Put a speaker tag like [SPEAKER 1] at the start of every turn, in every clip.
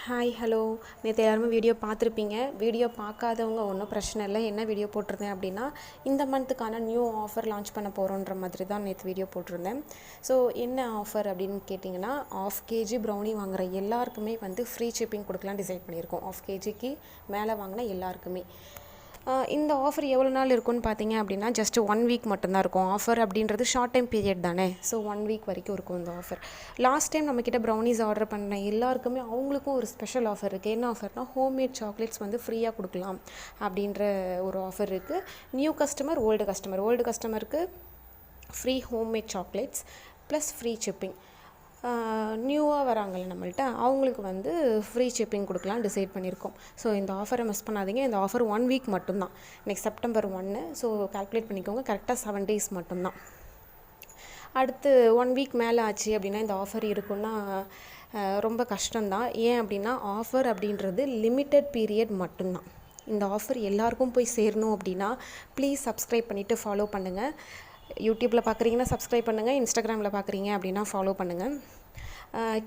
[SPEAKER 1] Hi hello நேற்று எல்லாருமே video பார்த்துருப்பீங்க. வீடியோ பார்க்காதவங்க ஒன்றும் பிரச்சனை இல்லை. என்ன வீடியோ போட்டிருந்தேன் அப்படின்னா, இந்த மந்த்துக்கான நியூ ஆஃபர் லான்ச் பண்ண போகிறோன்ற மாதிரி தான் நேற்று வீடியோ போட்டிருந்தேன். ஸோ என்ன ஆஃபர் அப்படின்னு கேட்டிங்கன்னா, 1/2 kg ப்ரௌனி வாங்குகிற எல்லாருக்குமே ஃப்ரீ ஷிப்பிங் கொடுக்கலாம் டிசைட் பண்ணியிருக்கோம். 1/2 kgக்கு மேலே வாங்கின எல்லாருக்குமே. இந்த ஆஃபர் எவ்வளோ நாள் இருக்குன்னு பார்த்தீங்க அப்படின்னா, ஜஸ்ட் 1 வீக் மட்டும்தான் இருக்கும். ஆஃபர் அப்படின்றது ஷார்ட் டைம் பீரியட் தானே. ஸோ 1 வீக் வரைக்கும் இருக்கும் இந்த ஆஃபர். லாஸ்ட் டைம் நம்மக்கிட்ட ப்ரௌனிஸ் ஆர்டர் பண்ண எல்லாருக்குமே அவங்களுக்கும் ஒரு ஸ்பெஷல் ஆஃபர் இருக்குது. என்ன ஆஃபர்னால், ஹோம்மேட் சாக்லேட்ஸ் ஃப்ரீயாக கொடுக்கலாம் அப்படின்ற ஒரு ஆஃபர் இருக்குது. நியூ கஸ்டமர், ஓல்டு கஸ்டமருக்கு free homemade chocolates plus free shipping. நியூவாக வராங்கள்ல நம்மள்ட்ட, அவங்களுக்கு ஃப்ரீ ஷிப்பிங் கொடுக்கலாம் டிசைட் பண்ணியிருக்கோம். ஸோ இந்த ஆஃபரை மிஸ் பண்ணாதீங்க. இந்த ஆஃபர் 1 வீக் மட்டும்தான். Next September 1. ஸோ கால்குலேட் பண்ணிக்கோங்க, கரெக்டாக 7 days மட்டும்தான். அடுத்து 1 வீக் மேலே ஆச்சு அப்படின்னா இந்த ஆஃபர் இருக்குன்னா ரொம்ப கஷ்டம்தான். ஏன் அப்படின்னா, ஆஃபர் அப்படின்றது லிமிட்டட் பீரியட் மட்டும்தான். இந்த ஆஃபர் எல்லாருக்கும் போய் சேரணும் அப்படின்னா ப்ளீஸ் சப்ஸ்கிரைப் பண்ணிவிட்டு ஃபாலோ பண்ணுங்கள். யூடியூப்பில் பார்க்குறீங்கன்னா சப்ஸ்கிரைப் பண்ணுங்கள், இன்ஸ்டாகிராமில் பார்க்குறீங்க அப்படின்னா ஃபாலோ பண்ணுங்கள்.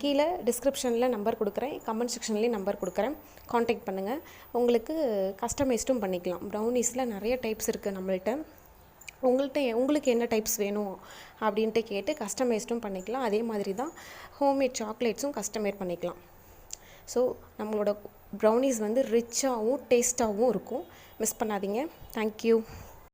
[SPEAKER 1] கீழே டிஸ்கிரிப்ஷனில் நம்பர் கொடுக்குறேன், கமெண்ட் செக்ஷன்லேயும் நம்பர் கொடுக்குறேன், காண்டாக்ட் பண்ணுங்கள். உங்களுக்கு கஸ்டமைஸ்டும் பண்ணிக்கலாம். ப்ரௌனிஸில் நிறைய டைப்ஸ் இருக்குது நம்மள்ட்ட. உங்களுக்கு என்ன டைப்ஸ் வேணும் அப்படின்ட்டு கேட்டு கஸ்டமைஸ்டும் பண்ணிக்கலாம். அதே மாதிரி தான் ஹோம்மேட் சாக்லேட்ஸும் கஸ்டமைஸ் பண்ணிக்கலாம். ஸோ நம்மளோட ப்ரௌனிஸ் ரிச்சாகவும் டேஸ்ட்டாகவும் இருக்கும். மிஸ் பண்ணாதீங்க. தேங்க்யூ.